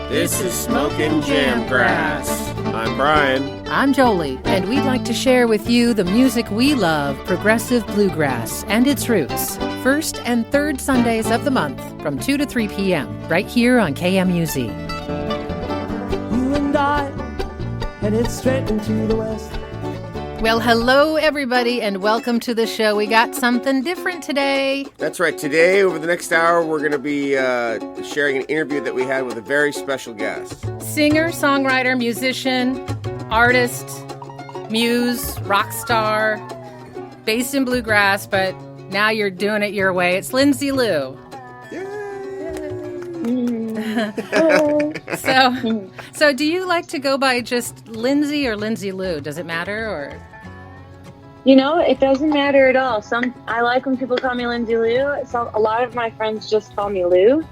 This is Smokin Jamgrass. I'm Brian. I'm Jolie, and we'd like to share with you the music we love, progressive bluegrass, and its roots. First and third Sundays of the month from 2 to 3 p.m. right here on KMUZ. You and I headed straight into the west. Well, hello, everybody, and welcome to the show. We got something different today. That's right. Today, over the next hour, we're going to be sharing an interview that we had with a very special guest. Singer, songwriter, musician, artist, muse, rock star, based in bluegrass, but now you're doing it your way. It's Lindsay Lou. So do you like to go by just Lindsay or Lindsay Lou? Does it matter, or? You know, it doesn't matter at all. I like when people call me Lindsay Lou. A lot of my friends just call me Lou.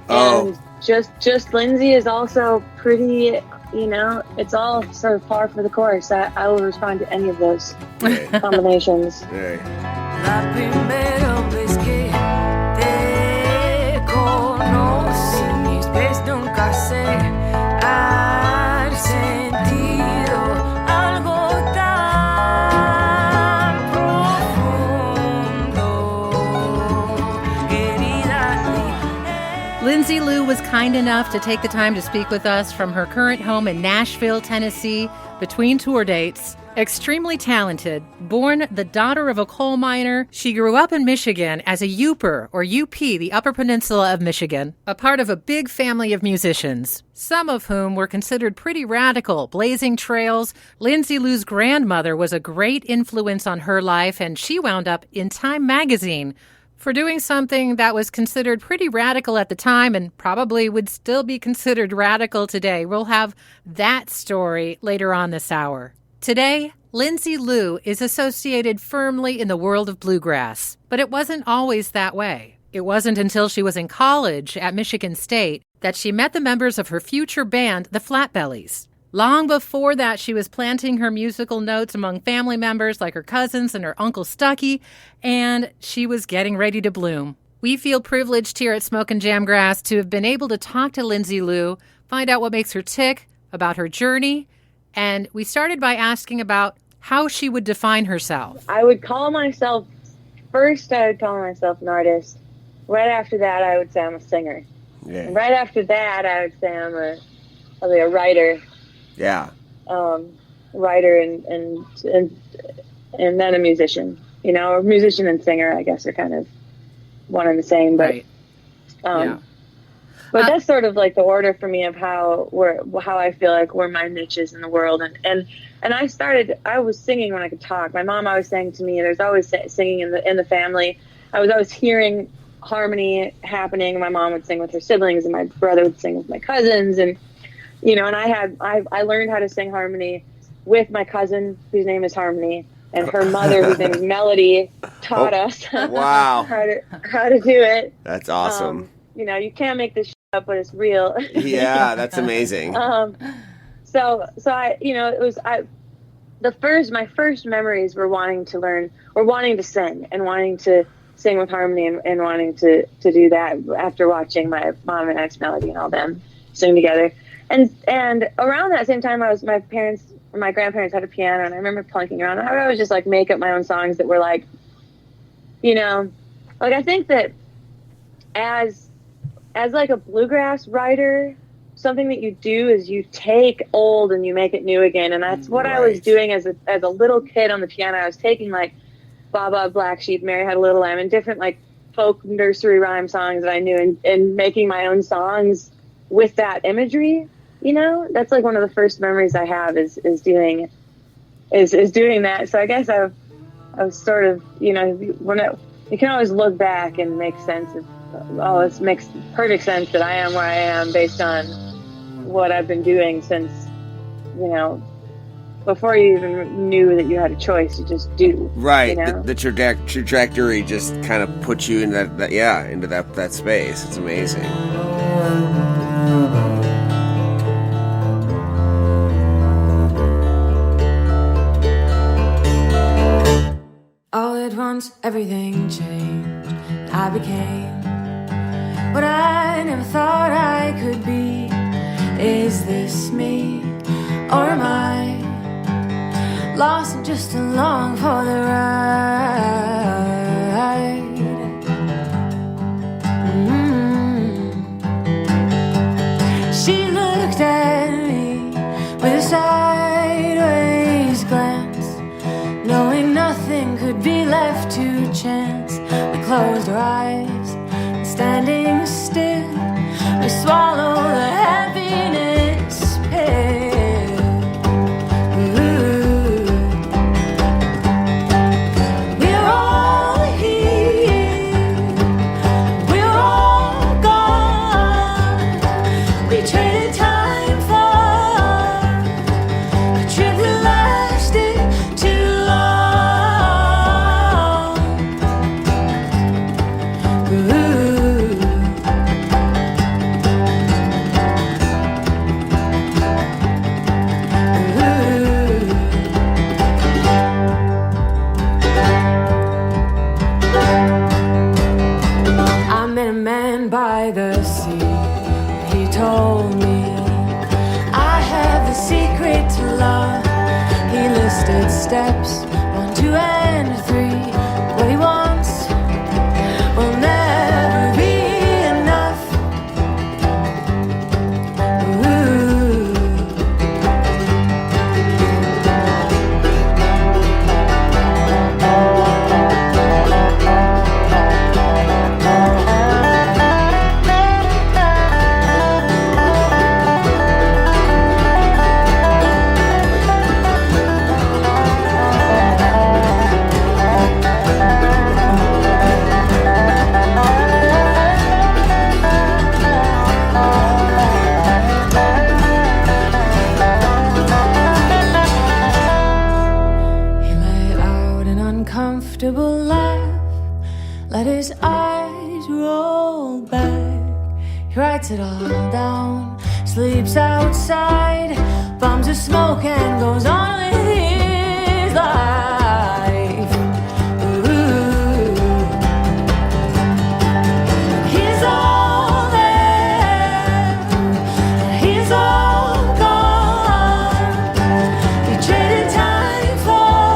Oh. And just Lindsay is also pretty, it's all sort of par for the course. I will respond to any of those combinations. Hey. La primera vez que te conocí, mis pies nunca se han sentido algo tan profundo, querida. Lindsay Lou was kind enough to take the time to speak with us from her current home in Nashville, Tennessee, between tour dates. Extremely talented, born the daughter of a coal miner, she grew up in Michigan as a Yooper, or UP, the Upper Peninsula of Michigan, a part of a big family of musicians, some of whom were considered pretty radical, blazing trails. Lindsay Lou's grandmother was a great influence on her life, and she wound up in Time magazine for doing something that was considered pretty radical at the time and probably would still be considered radical today. We'll have that story later on this hour. Today, Lindsay Lou is associated firmly in the world of bluegrass, but it wasn't always that way. It wasn't until she was in college at Michigan State that she met the members of her future band, the Flatbellies. Long before that, she was planting her musical notes among family members like her cousins and her Uncle Stucky, and she was getting ready to bloom. We feel privileged here at Smokin Jamgrass to have been able to talk to Lindsay Lou, find out what makes her tick, about her journey, and we started by asking about how she would define herself. I would call myself an artist. Right after that, I would say I'm a singer. Yeah. And right after that, I would say I'll be a writer. Yeah. Writer and then a musician. Or musician and singer, I guess, are kind of one and the same. But, Right. Yeah. But that's sort of like the order for me of how I feel like where my niche is in the world. And I was singing when I could talk. My mom always sang to me. There's always singing in the family. I was always hearing harmony happening. My mom would sing with her siblings, and my brother would sing with my cousins. And, and I learned how to sing harmony with my cousin, whose name is Harmony, and her mother, whose name is Melody, taught us Wow. how to do it. That's awesome. You can't make this shit up, but it's real. Yeah, that's amazing. So my first memories were wanting to sing and wanting to sing with Harmony and wanting to do that after watching my mom and Aunt's Melody and all them sing together. And around that same time, my grandparents had a piano, and I remember plunking around. I would always just make up my own songs that were I think that as a bluegrass writer, something that you do is you take old and you make it new again. And that's what I was doing as a little kid on the piano. I was taking Baba Black Sheep, Mary Had a Little Lamb, and different folk nursery rhyme songs that I knew and making my own songs with that imagery. That's one of the first memories I have is doing that. So I guess I was sort of, you can always look back and make sense of, this makes perfect sense that I am where I am based on what I've been doing since, before you even knew that you had a choice, you just do. Right. The trajectory just kind of puts you in into that space. It's amazing. All at once, everything changed. I became what I never thought I could be. Is this me, or am I lost and just along for the ride? She looked at me with a sideways glance, knowing nothing could be left to chance. We closed our eyes, and standing still, we swallowed the happiness pill. We're all here, we're all gone. We traded time for a trip that lasted too I met a man by the sea. He told me I have the secret to love. He listed steps 1, 2, and 3. What he wants will never be enough. He let out an uncomfortable laugh, let his eyes roll back. He writes it all down, sleeps outside, bums a smoke and goes on with his life. He's all there, he's all gone. He traded time for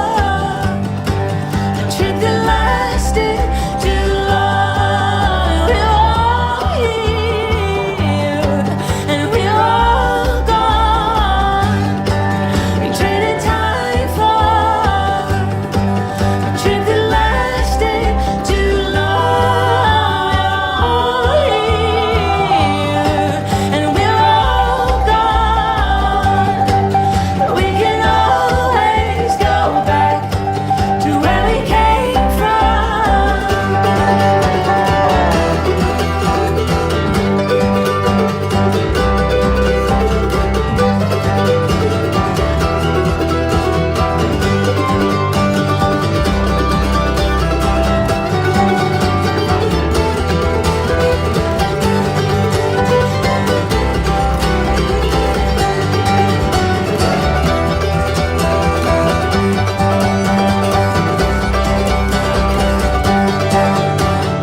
a trip that lasted too long. We're all here, and we're all gone. We traded time for a trip that lasted too long. And we're all gone. But we can always go back to where we came from.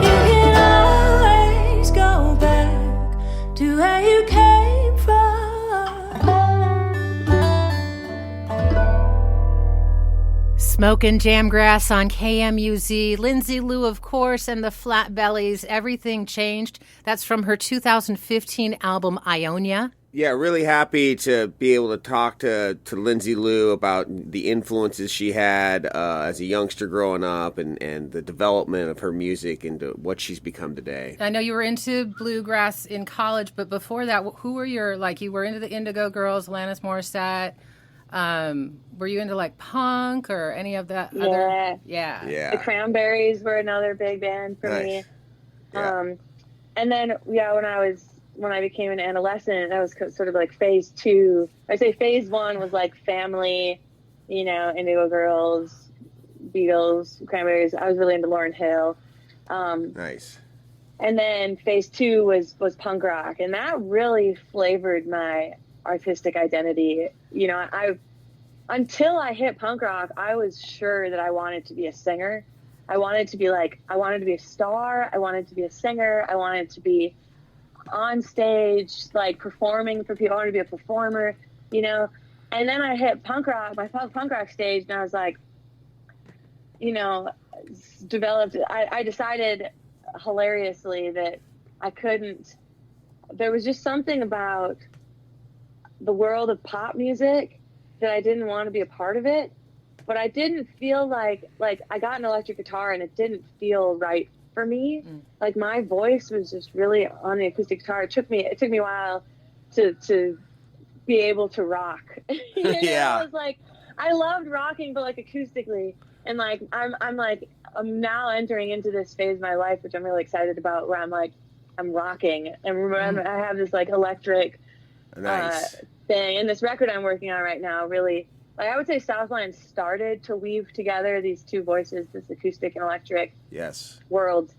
You can always go back to where you came from. Smokin Jamgrass on KMUZ. Lindsay Lou, of course, and the Flat Bellies. Everything Changed. That's from her 2015 album Ionia. Yeah, really happy to be able to talk to Lindsay Lou about the influences she had as a youngster growing up and the development of her music into what she's become today. I know you were into bluegrass in college, but before that, who were your, like, you were into the Indigo Girls, Alanis Morissette. Were you into, like, punk or any of that Yeah. other? Yeah. Yeah. The Cranberries were another big band for me. Yeah. And then, when I became an adolescent, that was sort of like phase 2. I say phase 1 was like family, Indigo Girls, Beatles, Cranberries. I was really into Lauryn Hill. Nice. And then phase 2 was punk rock, and that really flavored my artistic identity. Until I hit punk rock, I was sure that I wanted to be a singer. I wanted to be a star. I wanted to be a singer. I wanted to be on stage, like performing for people. I wanted to be a performer, you know. And then I hit punk rock, my punk rock stage, and I was like, you know, I decided hilariously that I couldn't, there was just something about the world of pop music that I didn't want to be a part of it, but I didn't feel like I got an electric guitar and it didn't feel right for me. Like my voice was just really on the acoustic guitar. It took me a while to be able to rock. You know? Yeah. I was like, I loved rocking, but like acoustically. And like, I'm now entering into this phase of my life, which I'm really excited about, where I'm like, I'm rocking. And I have this like electric thing. And this record I'm working on right now, really, like I would say Southland started to weave together these two voices, this acoustic and electric worlds.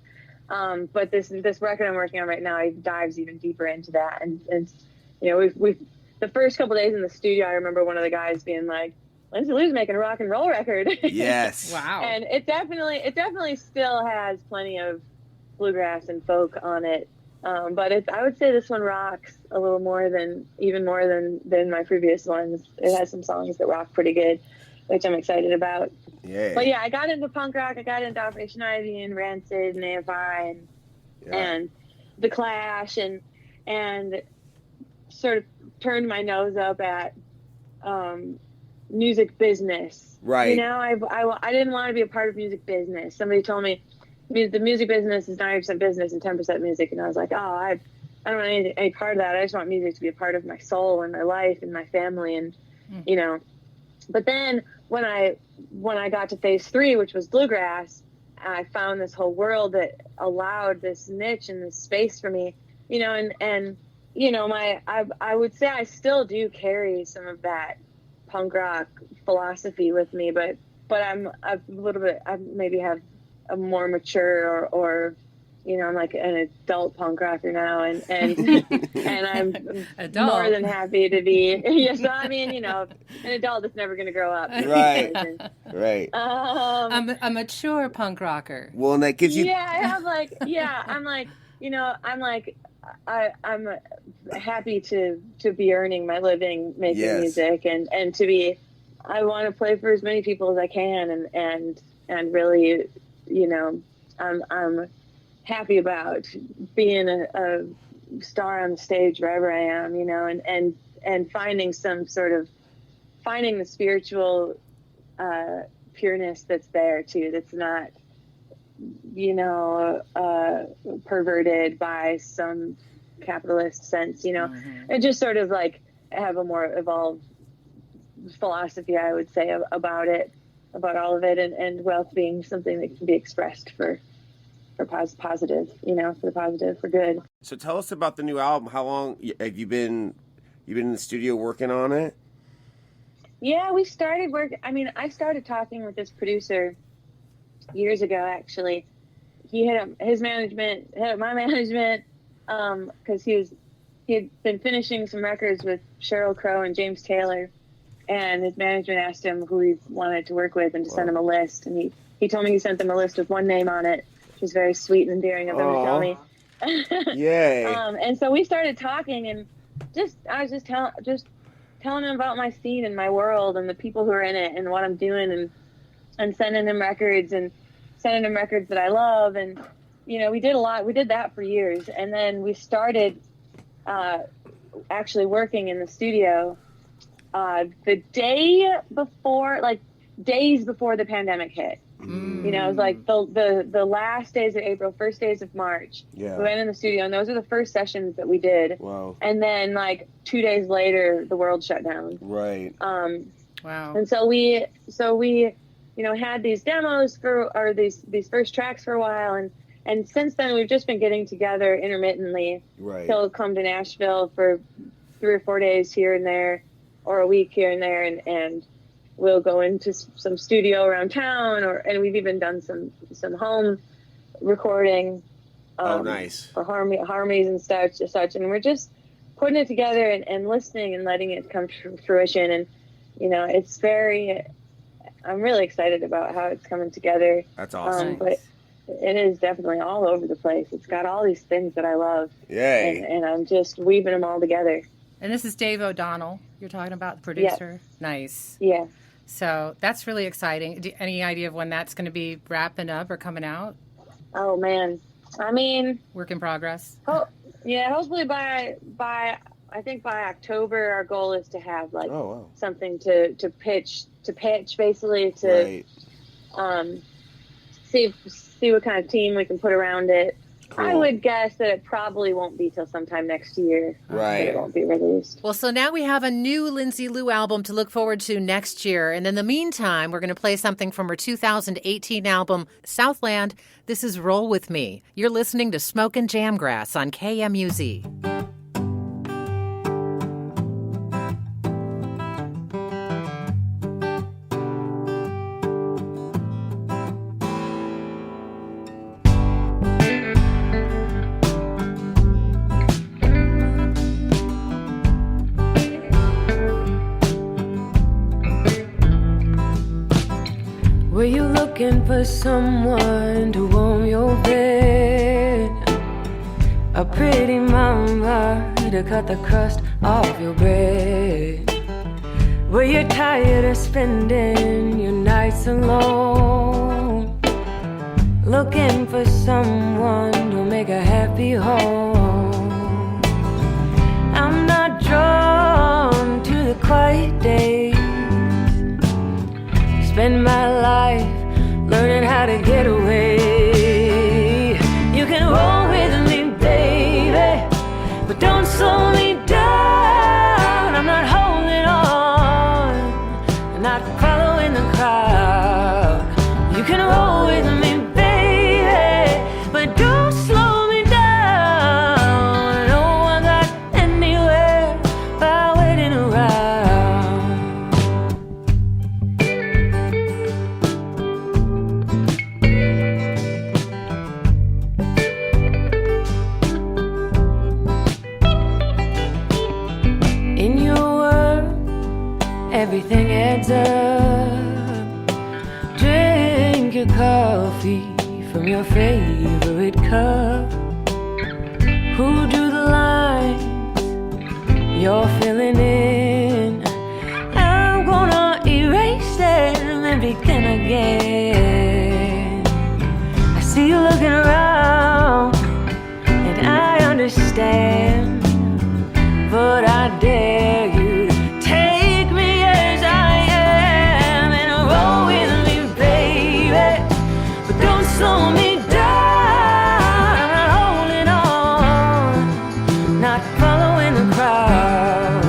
But this record I'm working on right now, it dives even deeper into that. And you know, we've the first couple days in the studio, I remember one of the guys being like, Lindsay Lou's making a rock and roll record. Yes. Wow. And it definitely still has plenty of bluegrass and folk on it. But I would say this one rocks a little more than my previous ones. It has some songs that rock pretty good, which I'm excited about. Yeah. But yeah, I got into punk rock. I got into Operation Ivy and Rancid and AFI and The Clash and sort of turned my nose up at music business. Right. You know, I didn't want to be a part of music business. Somebody told me the music business is 90% business and 10% music, and I was like, oh, I don't want any part of that. I just want music to be a part of my soul and my life and my family, and you know. But then when I got to phase 3, which was bluegrass, I found this whole world that allowed this niche and this space for me, you know, and you know, I would say I still do carry some of that punk rock philosophy with me, but I'm a little bit, I maybe have a more mature or you know, I'm like an adult punk rocker now, and I'm more than happy to be. Yeah, so I mean, you know, an adult that's never going to grow up. Right, right. I'm a mature punk rocker. Well, and that gives you. Yeah, I have like, yeah, I'm like, you know, I'm like, I'm happy to be earning my living making music, and to be, I want to play for as many people as I can, and really, you know, I'm happy about being a star on the stage wherever I am, you know, and finding the spiritual pureness that's there too, that's not, you know, perverted by some capitalist sense, you know, and just sort of like have a more evolved philosophy, I would say, about all of it, and wealth being something that can be expressed for positive, you know, for the positive, for good. So tell us about the new album. How long have you been in the studio working on it? Yeah, we started work. I mean, I started talking with this producer years ago, actually. He hit up his management, hit up my management, because he had been finishing some records with Sheryl Crow and James Taylor, and his management asked him who he wanted to work with and to send him a list, and he told me he sent them a list with one name on it, which was very sweet and endearing of him to tell me. Yay. And so we started talking, and I was just telling him about my scene and my world and the people who are in it and what I'm doing, and sending him records that I love. And, you know, we did that for years. And then we started actually working in the studio the day before, like days before the pandemic hit. You know, it was like the last days of April, first days of March. Yeah. We went in the studio, and those were the first sessions that we did. Wow. And then, like 2 days later, the world shut down. Right. Wow. And so we, you know, had these demos these first tracks for a while, and since then we've just been getting together intermittently. Right. He'll come to Nashville for 3 or 4 days here and there, or a week here and there, and we'll go into some studio around town, and we've even done some home recording. Nice. For harmonies and such. And we're just putting it together and listening and letting it come to fruition. And, you know, I'm really excited about how it's coming together. That's awesome. But It is definitely all over the place. It's got all these things that I love. Yay. And I'm just weaving them all together. And this is Dave O'Donnell you're talking about, the producer? Yes. Nice. Yeah. So that's really exciting. Any idea of when that's going to be wrapping up or coming out? Oh, man. I mean... Work in progress? Hopefully by I think by October, our goal is to have, like, something to pitch, basically, to see what kind of team we can put around it. Cool. I would guess that it probably won't be till sometime next year. Right. It won't be released. Well, so now we have a new Lindsay Lou album to look forward to next year. And in the meantime, we're going to play something from her 2018 album, Southland. This is Roll With Me. You're listening to Smokin Jamgrass on KMUZ. Were you looking for someone to warm your bed? A pretty mama to cut the crust off your bread? Were you tired of spending your nights alone? Looking for someone to make a happy home? I'm not drawn to the quiet days. Spend my life learning how to get away. You can roll with me, baby, but don't slow me down. I'm not holding on, I'm not following the crowd. You can roll with me, baby, but don't slow me down. No one got anywhere by waiting around. Everything adds up. Drink your coffee from your favorite cup. Who drew the lines you're filling in? I'm gonna erase them and begin again. I see you looking around and I understand, but I dare you. Slow me down, I'm not holding on, not following the crowd.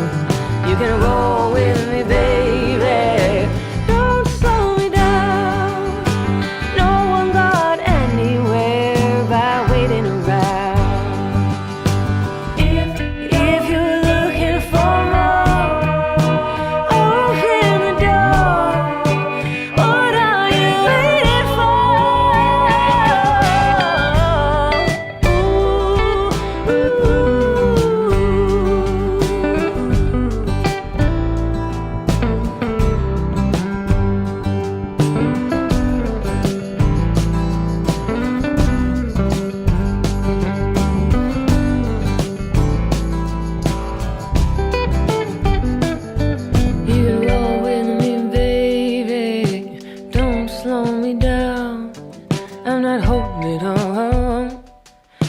You can roll with me, baby, don't slow me down. No one got anywhere by waiting around. If you're looking for more, open the door. What are you waiting for? You roll with me, baby, don't slow me down. I'm not holding on,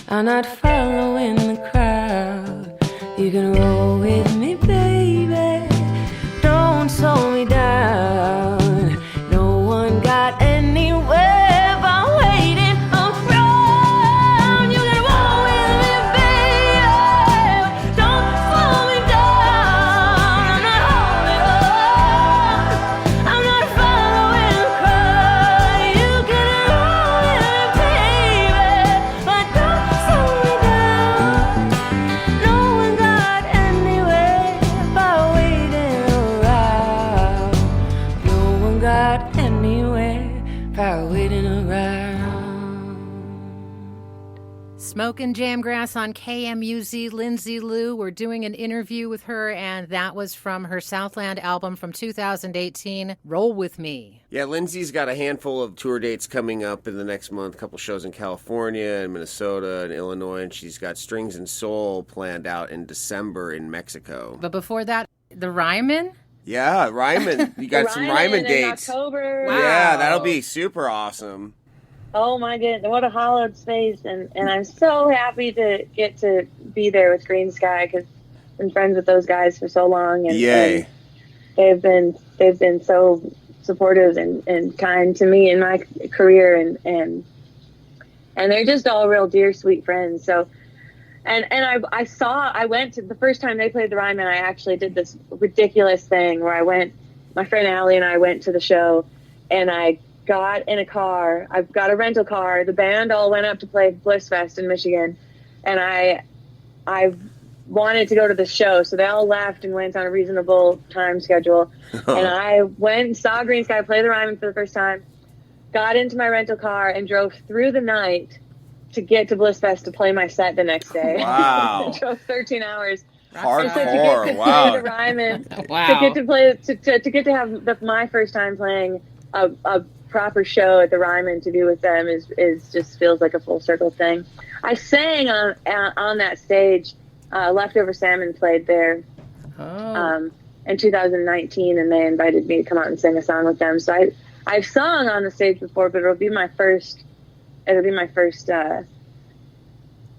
I'm not following the crowd. You can roll with me, baby, don't slow me down. No one got anywhere by waiting around. You can roll with me, baby, don't slow me down. I'm not holding on, I'm not following the crowd. You can roll with me, baby, but don't slow me down. No one got Smokin Jamgrass on KMUZ. Lindsay Lou, we're doing an interview with her, and that was from her Southland album from 2018, Roll With Me. Yeah, Lindsay's got a handful of tour dates coming up in the next month, a couple shows in California and Minnesota and Illinois, and she's got Strings and Soul planned out in December in Mexico. But before that, the Ryman? Yeah, Ryman. You got some Ryman dates. October. Wow. Yeah, that'll be super awesome. Oh my goodness, what a hollowed space, and I'm so happy to get to be there with Green Sky, because I've been friends with those guys for so long, and, Yay. and they've been so supportive and kind to me in my career, and they're just all real dear, sweet friends. So, and I went to the first time they played the Ryman, I actually did this ridiculous thing where my friend Allie and I went to the show, and I got in a car. I've got a rental car. The band all went up to play Bliss Fest in Michigan, and I wanted to go to the show, so they all left and went on a reasonable time schedule. And I went and saw Green Sky play the Ryman for the first time, got into my rental car, and drove through the night to get to Bliss Fest to play my set the next day. Wow. Drove 13 hours. Hardcore. Wow. The Ryman, Wow. to get to play, to get to have my first time playing a proper show at the Ryman to be with them is just feels like a full circle thing. I sang on that stage. Leftover Salmon played there in 2019, and they invited me to come out and sing a song with them. So I've sung on the stage before, but it'll be my first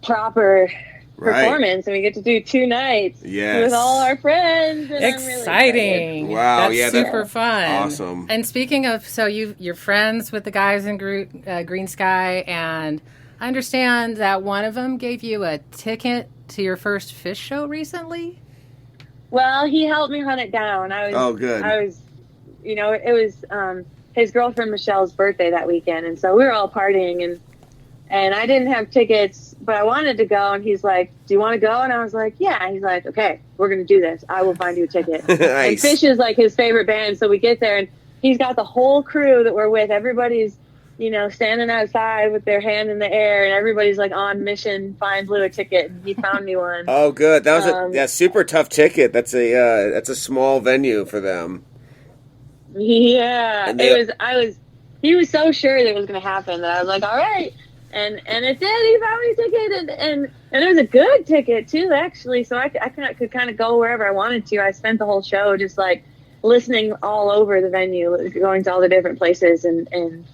proper performance, and we get to do 2 nights with all our friends. And Exciting. Wow, that's super fun. Awesome. And speaking of, so you're friends with the guys in Green Sky, and I understand that one of them gave you a ticket to your first Fish show recently? Well, he helped me hunt it down. Good. It was his girlfriend Michelle's birthday that weekend, and so we were all partying, and I didn't have tickets, but I wanted to go, and he's like, do you want to go? And I was like, yeah. And he's like, okay, we're going to do this. I will find you a ticket. Nice. And Fish is like his favorite band, so we get there, and he's got the whole crew that we're with. Everybody's, standing outside with their hand in the air, and everybody's like on mission, find Lou a ticket, and he found me one. Oh, good. That was a super tough ticket. That's a small venue for them. Yeah, he was so sure that it was going to happen that I was like, all right. And it did. He found me a ticket, and it was a good ticket too, actually. So I could kind of go wherever I wanted to. I spent the whole show just like listening all over the venue, going to all the different places and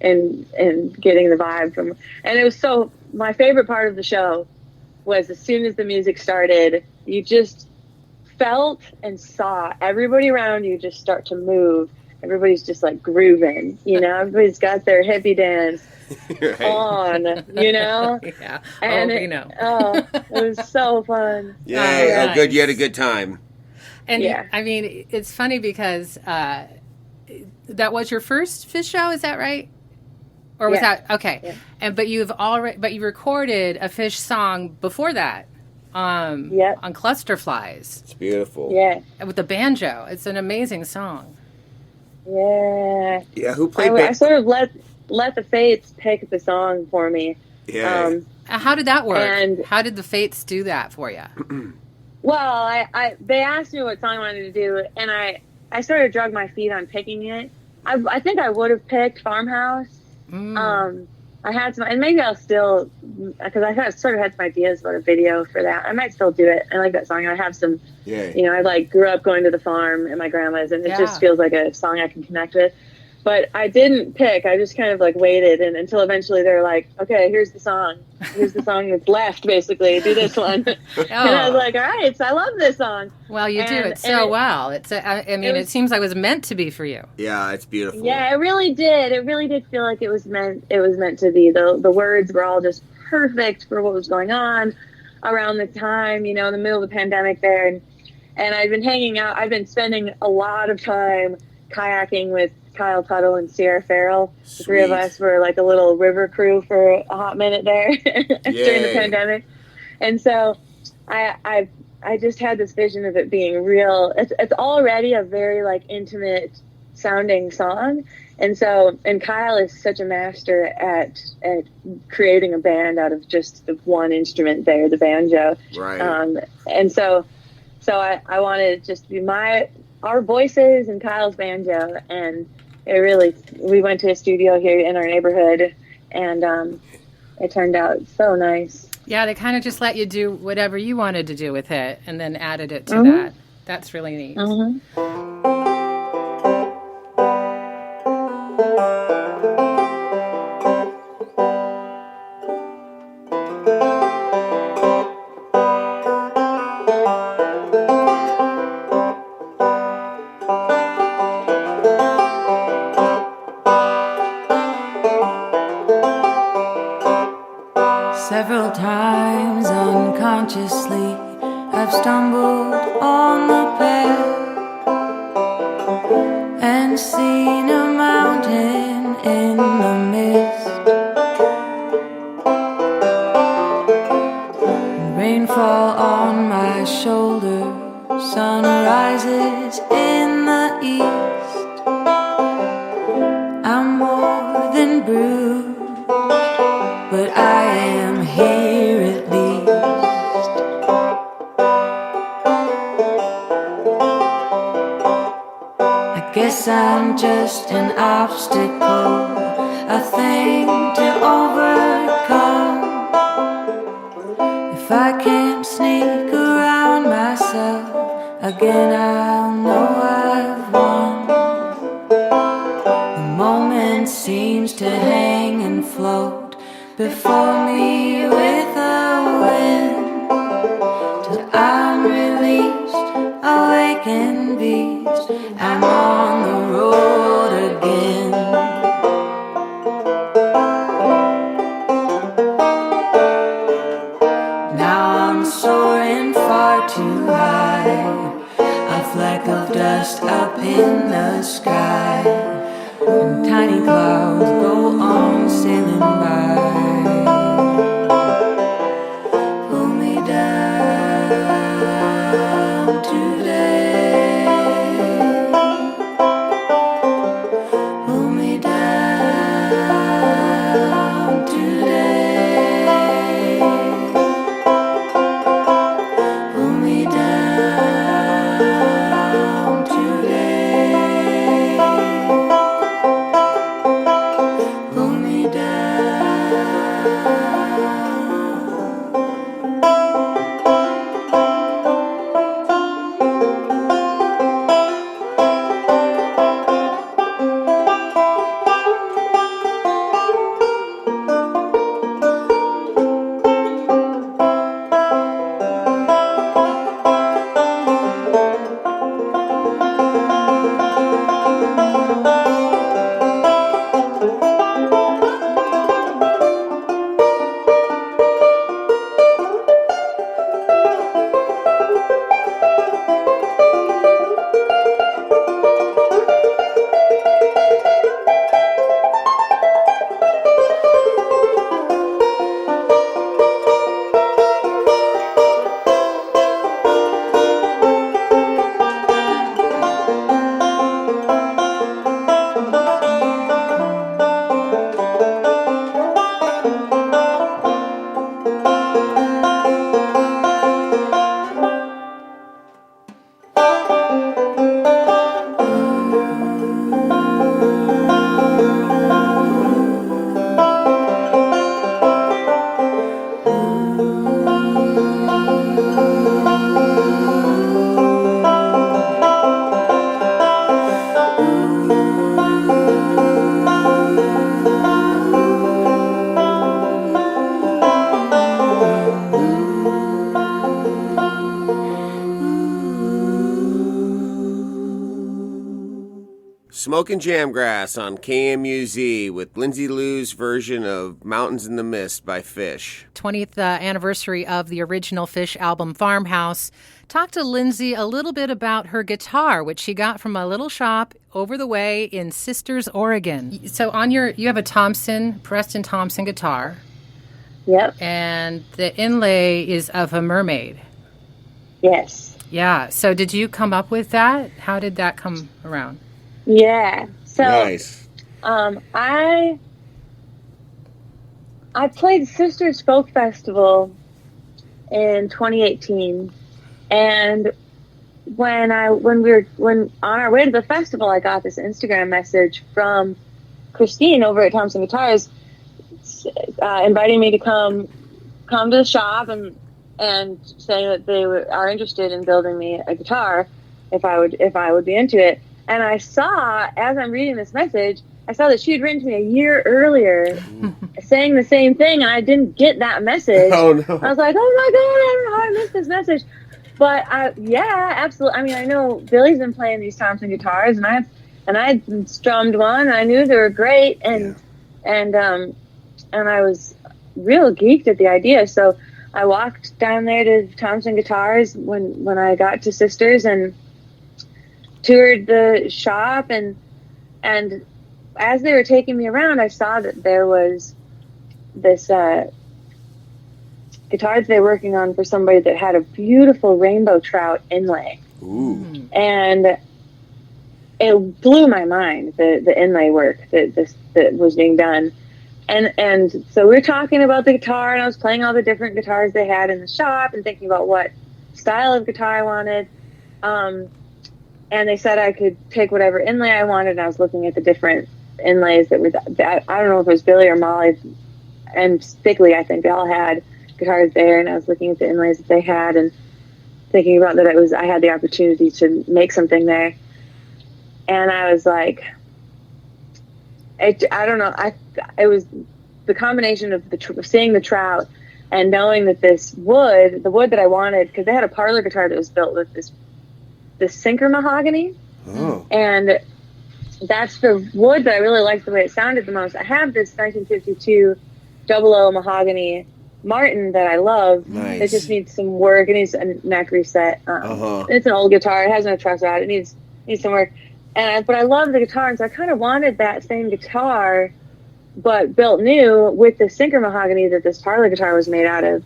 getting the vibe from. And it was so. My favorite part of the show was as soon as the music started, you just felt and saw everybody around you just start to move. Everybody's just like grooving, everybody's got their hippie dance on, Yeah. And it was so fun. Yeah. Oh, good. You had a good time. And I mean, it's funny because that was your first Fish show, is that right? Or was that okay? Yeah. But you recorded a Fish song before that. On Cluster Flies. It's beautiful. Yeah. With the banjo. It's an amazing song. Yeah. Yeah, who played I sort of let the Fates pick the song for me. Yeah. How did that work? And how did the Fates do that for you? Well, they asked me what song I wanted to do, and I sort of drug my feet on picking it. I think I would have picked Farmhouse. I had some, and maybe I'll still, because I sort of had some ideas about a video for that. I might still do it. I like that song. I have some, I grew up going to the farm at my grandma's, and it just feels like a song I can connect with. But I didn't pick. I just kind of waited, and until eventually they're like, okay, here's the song. Here's the song that's left, basically. Do this one. And I was like, all right, so I love this song. Well, you do it so well. It seems like it was meant to be for you. Yeah, it's beautiful. Yeah, it really did. It really did feel like it was meant to be. The words were all just perfect for what was going on around the time, in the middle of the pandemic there. And I've been hanging out. I've been spending a lot of time kayaking with Kyle Tuttle and Sierra Farrell. The three of us were like a little river crew for a hot minute there during the pandemic. And so I just had this vision of it being real. It's already a very intimate sounding song, And Kyle is such a master at creating a band out of just the one instrument there, the banjo. Right. And so I wanted it just to be our voices and Kyle's banjo, and we went to a studio here in our neighborhood, and it turned out so nice. Yeah, they kind of just let you do whatever you wanted to do with it, and then added it to that. That's really neat. Several times unconsciously I've stumbled on the path and seen a mountain in the mist. Rainfall on my shoulder, sun rises in the east. I'm more than bruised, but I am here at least. I guess I'm just an obstacle, a thing to overcome. If I can't sneak around myself again, I'll know I've won. The moment seems to hang and float before me with a wind, till I'm released, awakened beast. I'm on the road again. Now I'm soaring far too high, a fleck of dust up in the sky, and tiny clouds go on sailing by. Pull me down today. Pull me down today. Pull me down today. Pull me down. Smokin Jamgrass on KMUZ with Lindsay Lou's version of Mountains in the Mist by Fish. 20th anniversary of the original Fish album Farmhouse. Talk to Lindsay a little bit about her guitar, which she got from a little shop over the way in Sisters, Oregon. So you have a Preston Thompson guitar. Yep. And the inlay is of a mermaid. Yes. Yeah. So did you come up with that? How did that come around? Yeah. So Nice. I played Sisters Folk Festival in 2018, and when on our way to the festival, I got this Instagram message from Christine over at Thompson Guitars, inviting me to come to the shop and saying that they are interested in building me a guitar if I would be into it. And I saw, as I'm reading this message, I saw that she had written to me a year earlier saying the same thing, and I didn't get that message. Oh, no. I was like, oh my God, I don't know how I missed this message. But yeah, absolutely. I mean, I know Billy's been playing these Thompson guitars, and I strummed one, and I knew they were great, and I was real geeked at the idea. So I walked down there to Thompson Guitars when I got to Sisters and toured the shop, and as they were taking me around, I saw that there was this guitars they were working on for somebody that had a beautiful rainbow trout inlay. Ooh. And it blew my mind, the inlay work that was being done. And so we were talking about the guitar, and I was playing all the different guitars they had in the shop and thinking about what style of guitar I wanted. And they said I could pick whatever inlay I wanted, and I was looking at the different inlays that I don't know if it was Billy or Molly, and Stickley, I think they all had guitars there, and I was looking at the inlays that they had and thinking about that I had the opportunity to make something there. And I was like, I don't know, it was the combination of seeing the trout and knowing that the wood that I wanted, because they had a parlor guitar that was built with this sinker mahogany. Oh. And that's the wood that I really liked the way it sounded the most. I have this 1952 00 mahogany Martin that I love. Nice. It just needs some work. It needs a neck reset. It's an old guitar. It has no truss rod. It needs some work. But I love the guitar, and so I kind of wanted that same guitar, but built new with the sinker mahogany that this parlor guitar was made out of.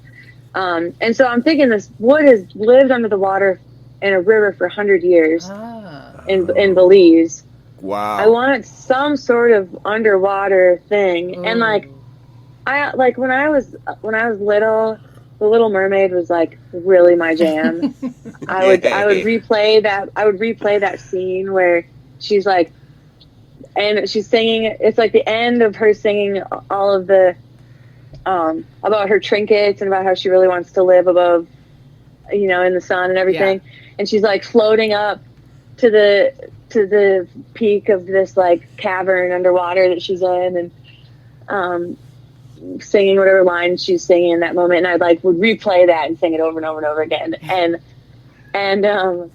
And so I'm thinking this wood has lived under the water in a river for 100 years in Belize. Wow. I wanted some sort of underwater thing. And when I was little, The Little Mermaid was like really my jam. I would replay that scene where she's like, and she's singing, it's like the end of her singing all of the about her trinkets and about how she really wants to live above, in the sun and everything. Yeah. And she's like floating up to the peak of this like cavern underwater that she's in, and singing whatever line she's singing in that moment. And I would replay that and sing it over and over and over again. And I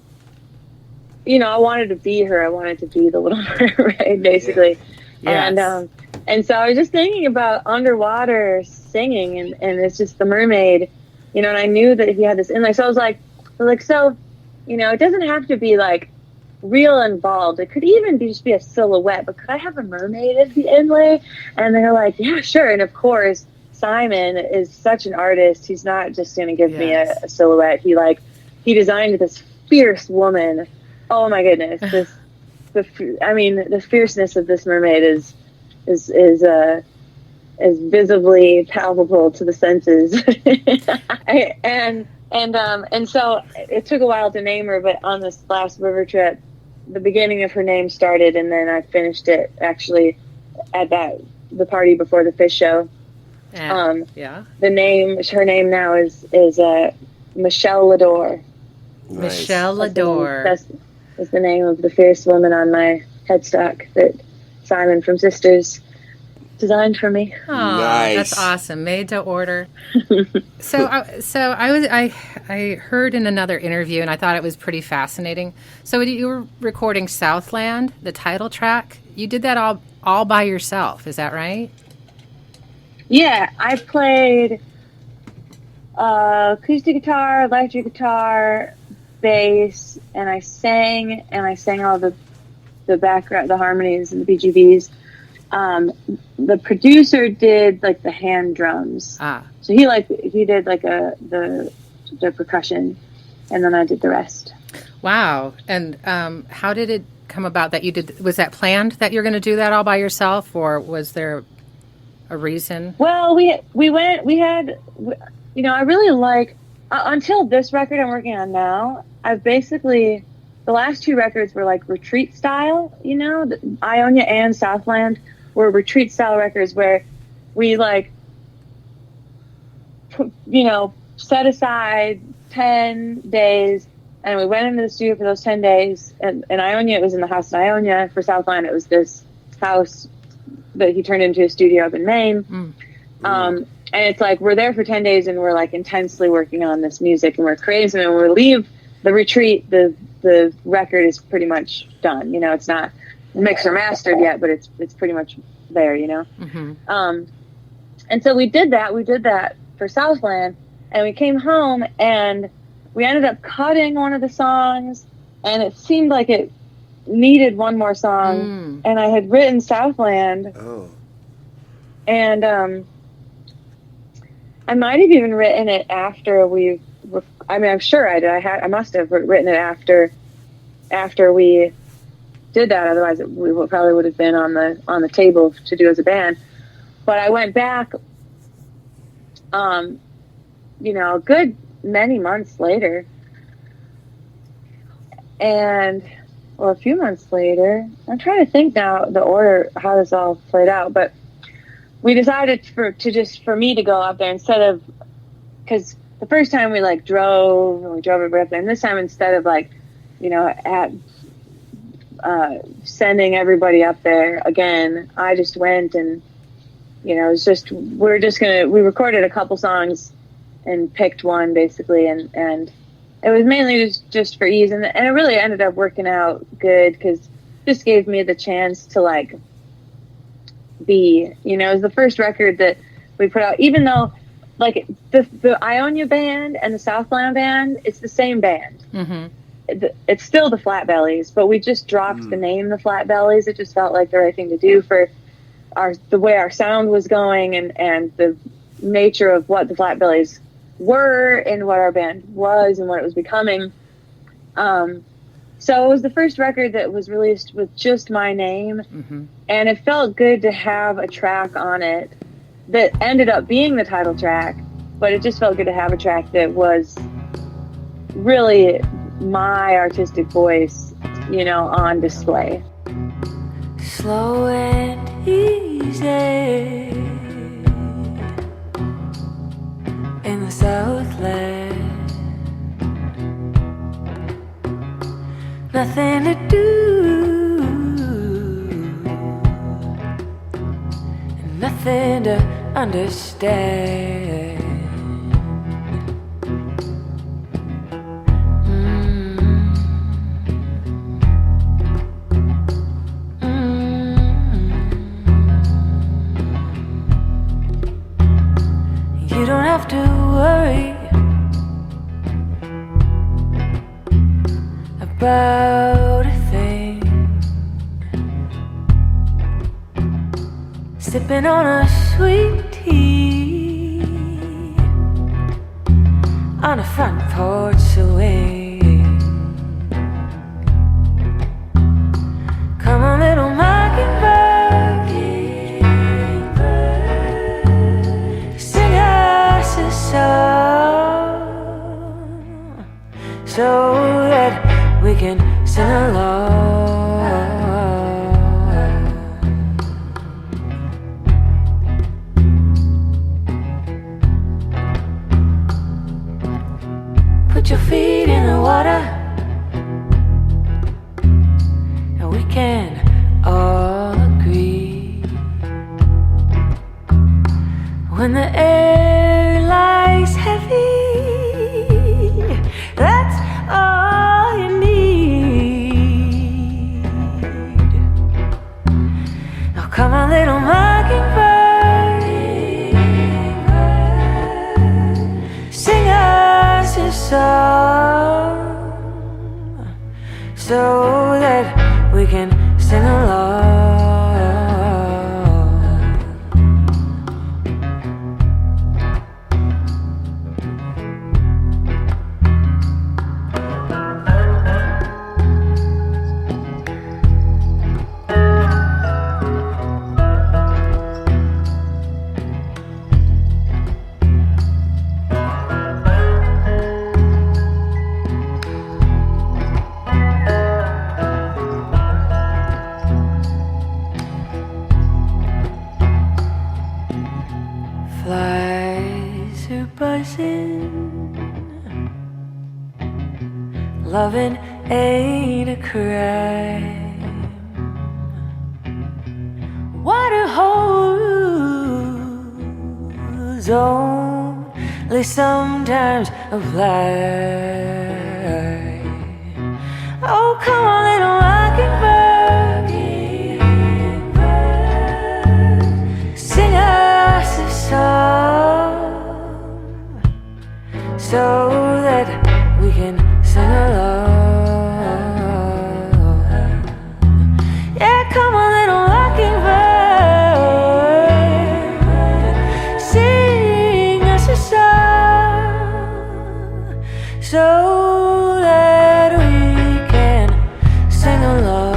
wanted to be her. I wanted to be the Little Mermaid, basically. Yeah. Yes. And so I was just thinking about underwater singing, and it's just the mermaid, and I knew that he had this inlay. So I was like, it doesn't have to be like real involved. It could even just be a silhouette, but could I have a mermaid as the inlay? And they're like, yeah, sure. And of course, Simon is such an artist. He's not just going to give me a silhouette. He designed this fierce woman. Oh my goodness. The fierceness of this mermaid is visibly palpable to the senses. And so it took a while to name her, but on this last river trip, the beginning of her name started, and then I finished it actually at the party before the fish show. Her name now is Michelle Lador. Nice. Michelle Lador. That's the name of the fierce woman on my headstock that Simon from Sisters designed for me. Oh, nice. That's awesome. Made to order. I heard in another interview, and I thought it was pretty fascinating. So you were recording Southland, the title track. You did that all by yourself. Is that right? Yeah, I played acoustic guitar, electric guitar, bass, and I sang all the background, the harmonies and the BGBs. The producer did like the hand drums. So he did like the percussion, and then I did the rest. Wow. And how did it come about that you did? Was that planned that you're going to do that all by yourself, or was there a reason? Well, we had, you know, I really like, until this record I'm working on now, I've basically, the last 2 records were like retreat style, you know, Ionia and Southland were retreat style records where we like, you know, set aside 10 days and we went into the studio for those 10 days. And in Ionia, it was in the house in Ionia. For Southland, it was this house that he turned into a studio up in Maine. And it's like, we're there for 10 days and we're like intensely working on this music and we're crazy. And when we leave the retreat, the record is pretty much done. You know, it's not mixed or mastered yet, but it's pretty much there, you know? And so we did that for Southland, and we came home and we ended up cutting one of the songs, and it seemed like it needed one more song. And I had written Southland. And I might have even written it after I'm sure I did. I must have written it after we did that. Otherwise, we probably would have been on the table to do as a band. But I went back, you know, a good many months later, and a few months later. I'm trying to think now the order how this all played out, but we decided for me to go up there instead of, because the first time we drove everybody up there, and this time instead of you know, sending everybody up there again, I just went and, you know, it's just, we recorded a couple songs and picked one basically. And it was mainly just for ease. And it really ended up working out good because it just gave me the chance to be, you know, it was the first record that we put out, even though the Ionia band and the Southland band, it's the same band. It's still the Flat Bellies, but we just dropped the name the Flat Bellies. It just felt like the right thing to do for the way our sound was going and the nature of what the Flat Bellies were and what our band was and what it was becoming. So it was the first record that was released with just my name, and it felt good to have a track on it that ended up being the title track, but it just felt good to have a track that was really my artistic voice, you know, on display. Slow and easy in the Southland, nothing to do and nothing to understand. You don't have to worry about a thing. Sipping on a sweet tea on a front porch swing. Come on, little mockingbird, sing us a song so that we can sing along. Put your feet in the water and we can all agree. When the air lies heavy, that's all you need. Now come on, little mockingbird, sing us a song so that we can sing along. Loving ain't a crime. Water hose only sometimes apply. Oh, come on, little mockingbird, sing us a song so that we can sing along. Yeah, come on, little mockingbird, sing us a song so that we can sing along.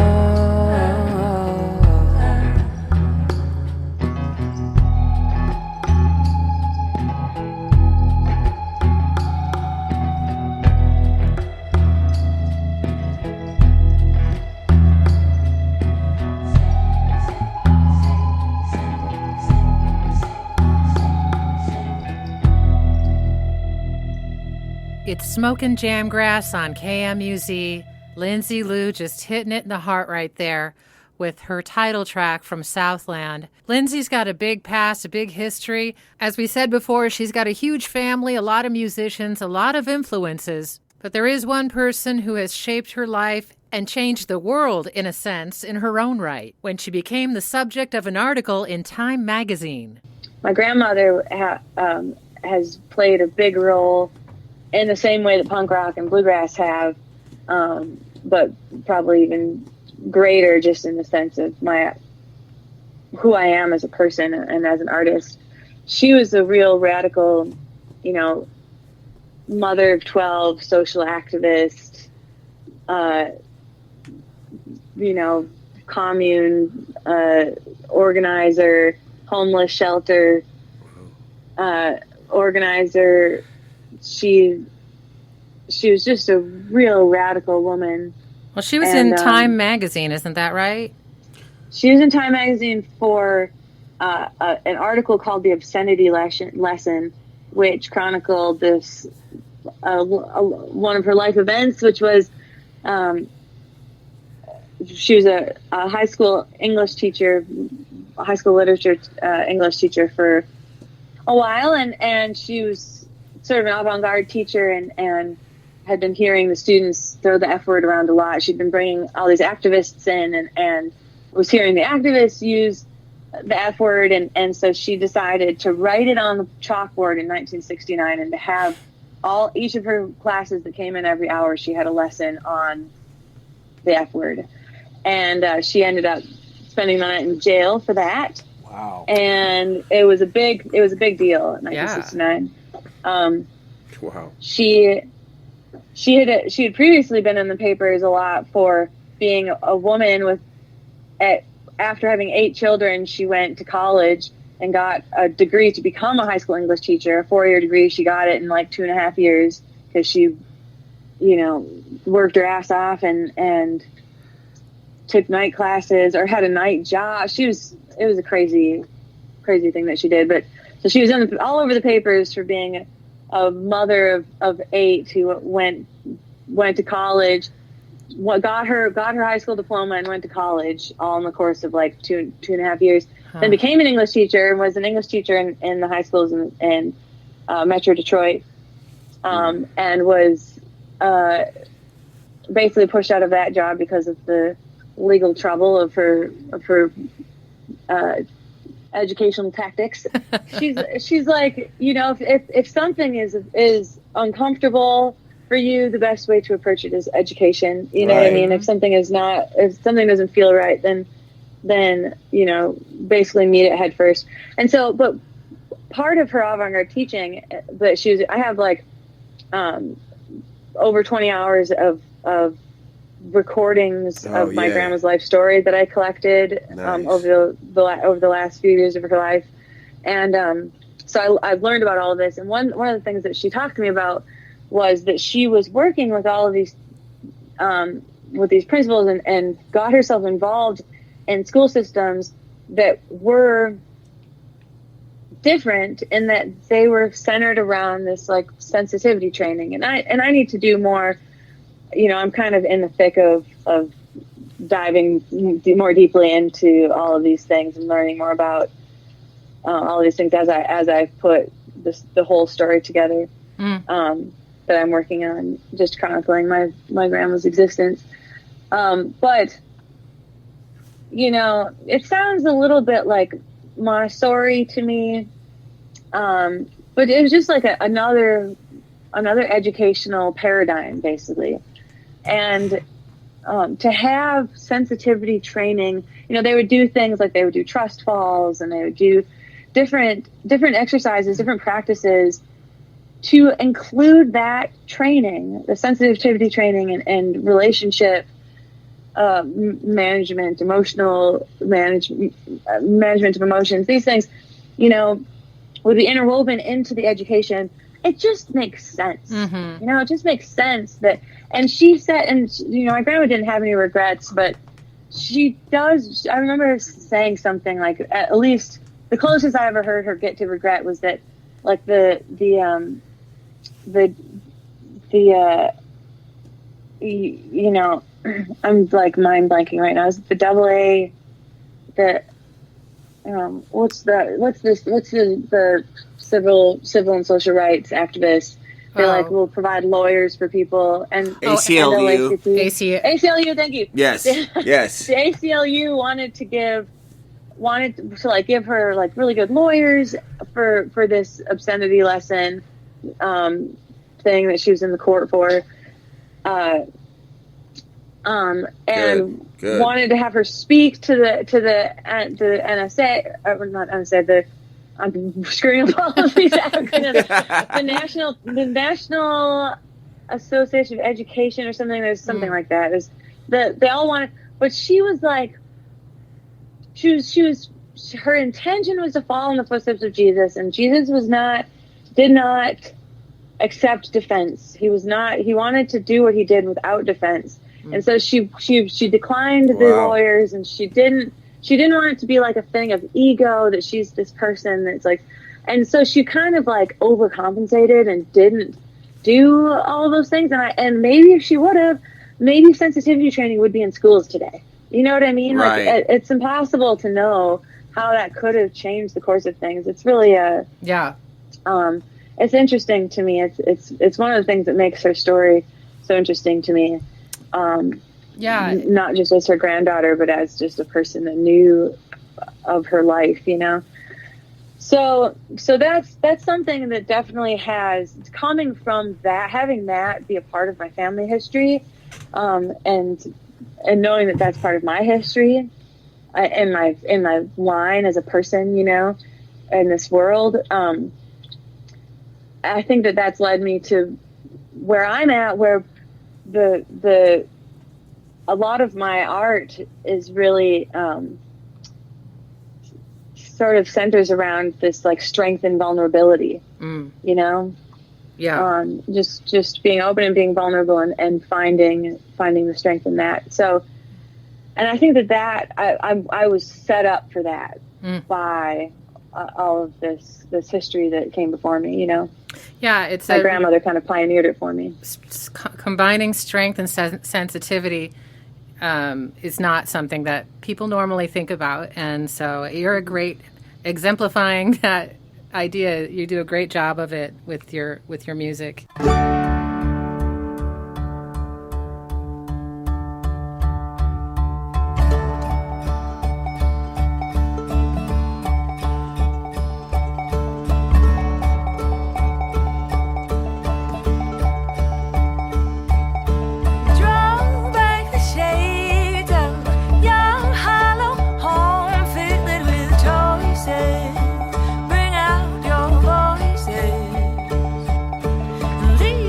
It's Smokin Jamgrass on KMUZ. Lindsay Lou just hitting it in the heart right there with her title track from Southland. Lindsay's got a big past, a big history. As we said before, she's got a huge family, a lot of musicians, a lot of influences. But there is one person who has shaped her life and changed the world, in a sense, in her own right, when she became the subject of an article in Time magazine. My grandmother has played a big role in the same way that punk rock and bluegrass have, but probably even greater, just in the sense of who I am as a person and as an artist. She was a real radical, mother of 12, social activist, commune organizer, homeless shelter organizer. She was just a real radical woman. Well, she was in Time magazine, isn't that right? She was in Time magazine for an article called "The Obscenity Lesson," which chronicled this one of her life events, which was she was a high school English teacher, high school literature English teacher for a while, and she was sort of an avant-garde teacher and had been hearing the students throw the F word around a lot. She'd been bringing all these activists in and was hearing the activists use the F word. And so she decided to write it on the chalkboard in 1969 and to have each of her classes that came in every hour, she had a lesson on the F word. And she ended up spending the night in jail for that. Wow. And it was a big deal in 1969. Wow. She had previously been in the papers a lot for being a woman after having 8 children. She went to college and got a degree to become a high school English teacher, a 4-year degree. She got it in like 2.5 years because she, worked her ass off and took night classes or had a night job. It was a crazy thing that she did. But so she was all over the papers for being a mother of 8 who went to college, got her high school diploma and went to college all in the course of like 2.5 years. Then became an English teacher and was an English teacher in the high schools in Metro Detroit, and was basically pushed out of that job because of the legal trouble of her educational tactics. She's like, if something is uncomfortable for you, the best way to approach it is education. You know what I mean? If something doesn't feel right, then basically meet it head first. And so, but part of her avant-garde teaching, I have like over 20 hours of recordings of my grandma's life story that I collected over the last few years of her life. And so I've learned about all of this. And one of the things that she talked to me about was that she was working with all of these with these principals and got herself involved in school systems that were different in that they were centered around this like sensitivity training. And I need to do more I'm kind of in the thick of diving more deeply into all of these things and learning more about all of these things as I put the whole story together. That I'm working on, just chronicling my grandma's existence. But it sounds a little bit like Montessori to me. But it was just like another educational paradigm, basically. And to have sensitivity training, they would do things like they would do trust falls, and they would do different exercises, different practices to include that training, the sensitivity training and relationship management, emotional management of emotions. These things, would be interwoven into the education. It just makes sense. It just makes sense that, and she said, and my grandma didn't have any regrets, but she does. I remember her saying something like, at least the closest I ever heard her get to regret was that, like I'm like mind blanking right now. Is it the double A, what's the civil and social rights activists? They will provide lawyers for people and ACLU. ACLU, thank you. Yes. Yes. The ACLU wanted to give her like really good lawyers for this obscenity lesson thing that she was in the court for. And good. Wanted to have her speak to the NSA, or not NSA, I'm screwing up all of these acronyms. the National Association of Education or something. There's something like that. They all wanted, but she was like, her intention was to follow in the footsteps of Jesus, and Jesus did not accept defense. He wanted to do what he did without defense. And so she declined the lawyers, and she didn't want it to be like a thing of ego that she's this person that's like, and so she kind of like overcompensated and didn't do all those things. And maybe if she would have, maybe sensitivity training would be in schools today. You know what I mean? Right. Like it's impossible to know how that could have changed the course of things. It's really it's interesting to me. It's one of the things that makes her story so interesting to me. Not just as her granddaughter, but as just a person that knew of her life, So that's something that definitely has, coming from that, having that be a part of my family history, and knowing that that's part of my history, in my line as a person, in this world. I think that that's led me to where I'm at, where a lot of my art is really sort of centers around this like strength and vulnerability, just being open and being vulnerable and finding the strength in that. So, and I think that I was set up for that by all of this history that came before me, Yeah, it's my grandmother kind of pioneered it for me. Combining strength and sensitivity is not something that people normally think about, and so you're a great exemplifying that idea. You do a great job of it with your music. Leave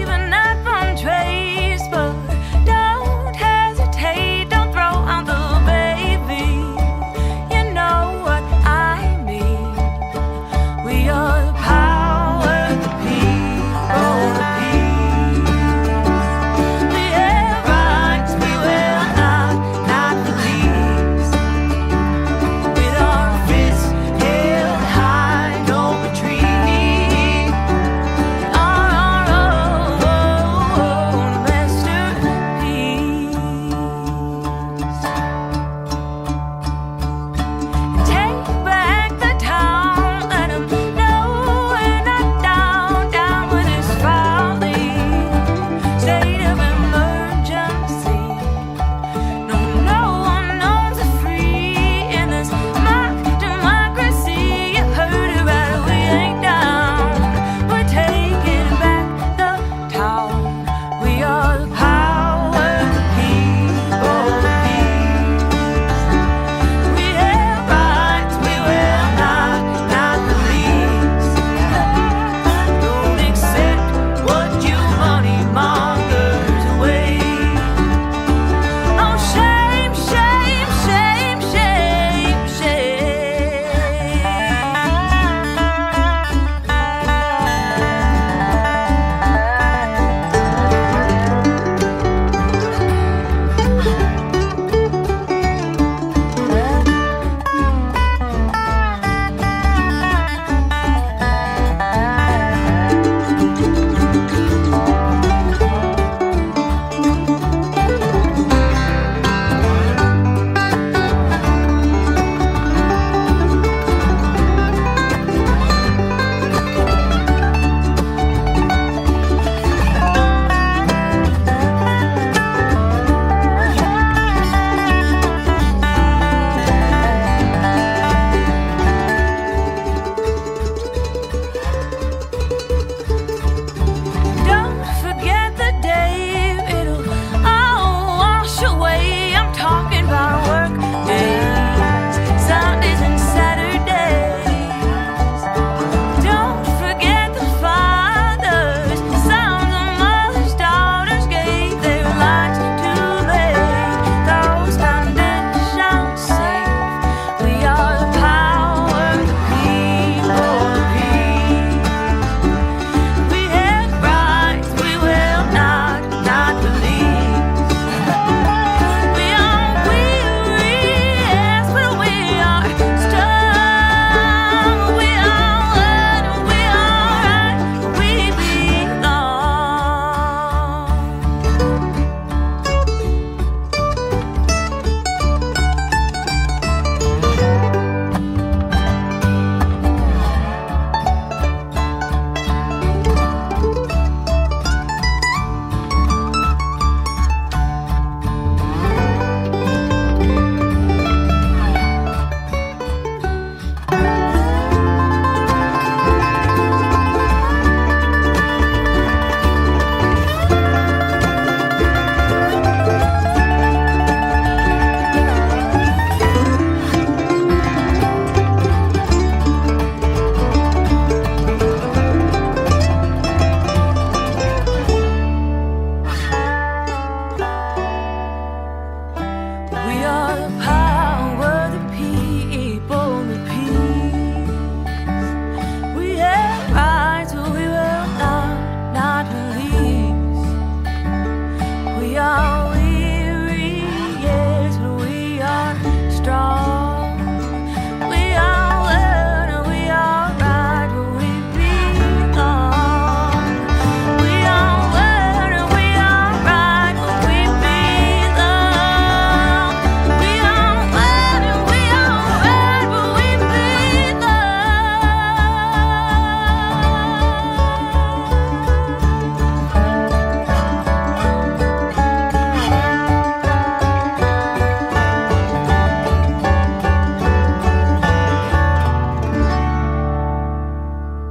We are weary, yes, but we are strong. We are word and we are right where we belong. We are word and we are right where we belong. We are word and we are right where we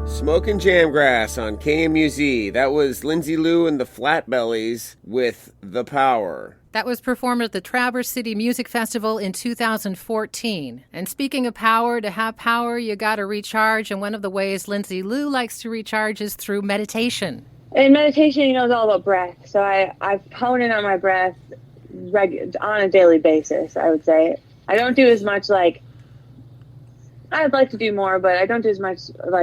Smokin Jamgrass on KMUZ. That was Lindsay Lou and the Flatbellies with The Power. That was performed at the Traverse City Music Festival in 2014. And speaking of power, to have power, you got to recharge. And one of the ways Lindsay Lou likes to recharge is through meditation. And meditation, is all about breath. So I hone in on my breath on a daily basis, I would say. I don't do as much I'd like to do more, but I don't do as much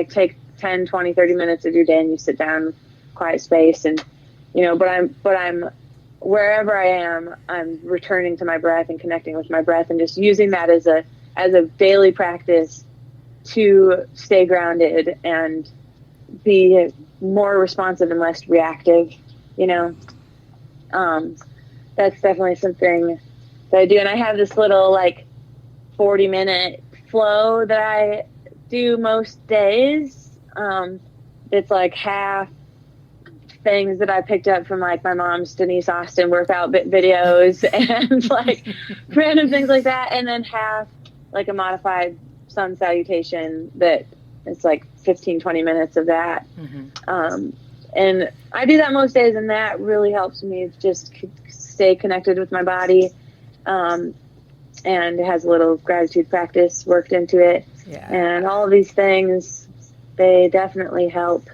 take 10, 20, 30 minutes of your day and you sit down, quiet space, and but I'm wherever I am, I'm returning to my breath and connecting with my breath and just using that as a daily practice to stay grounded and be more responsive and less reactive. That's definitely something that I do. And I have this little 40-minute flow that I do most days. It's half things that I picked up from my mom's Denise Austin workout videos and random things like that, and then half a modified sun salutation that it's 15-20 minutes of that. Mm-hmm. And I do that most days, and that really helps me just stay connected with my body. And it has a little gratitude practice worked into it. Yeah. And all of these things, they definitely help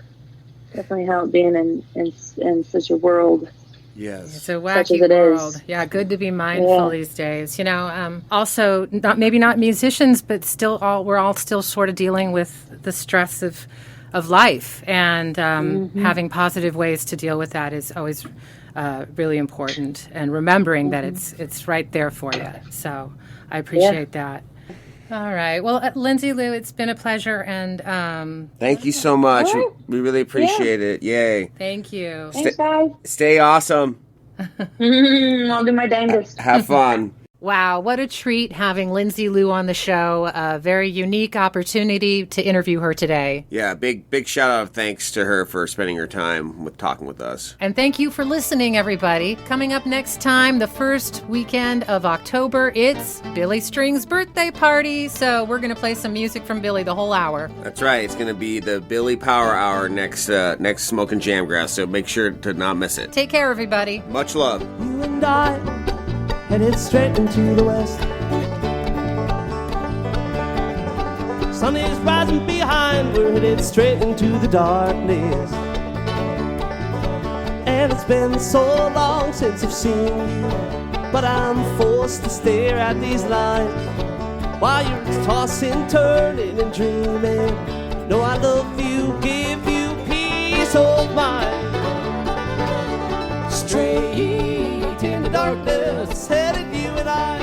being in such a world. Yes. It's a wacky world. Yeah, good to be mindful these days. Also, maybe not musicians, but we're all still sort of dealing with the stress of life, and having positive ways to deal with that is always really important, and remembering that it's right there for you. So I appreciate that. All right. Well, Lindsay Lou, it's been a pleasure, and thank you so much. We really appreciate it. Yay. Thank you. Thanks, guys. Stay awesome. I'll do my dangest. Have fun. Wow, what a treat having Lindsay Lou on the show. A very unique opportunity to interview her today. Yeah, big shout out of thanks to her for spending her time talking with us. And thank you for listening, everybody. Coming up next time, the first weekend of October, it's Billy String's birthday party. So we're going to play some music from Billy the whole hour. That's right. It's going to be the Billy Power Hour next Smokin Jamgrass. So make sure to not miss it. Take care, everybody. Much love. You and I headed straight into the west. Sun is rising behind, we're headed straight into the darkness. And it's been so long since I've seen you, but I'm forced to stare at these lines while you're tossing, turning and dreaming. No, I love you, give you peace of mind. Straight in the darkness, headed you and I.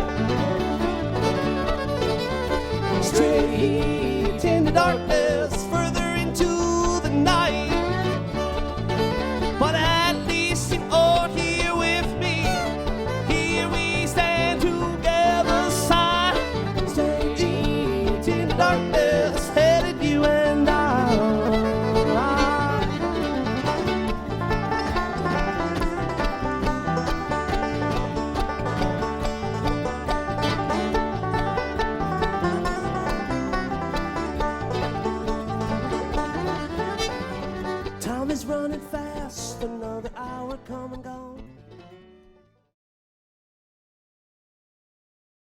Straight in the darkness.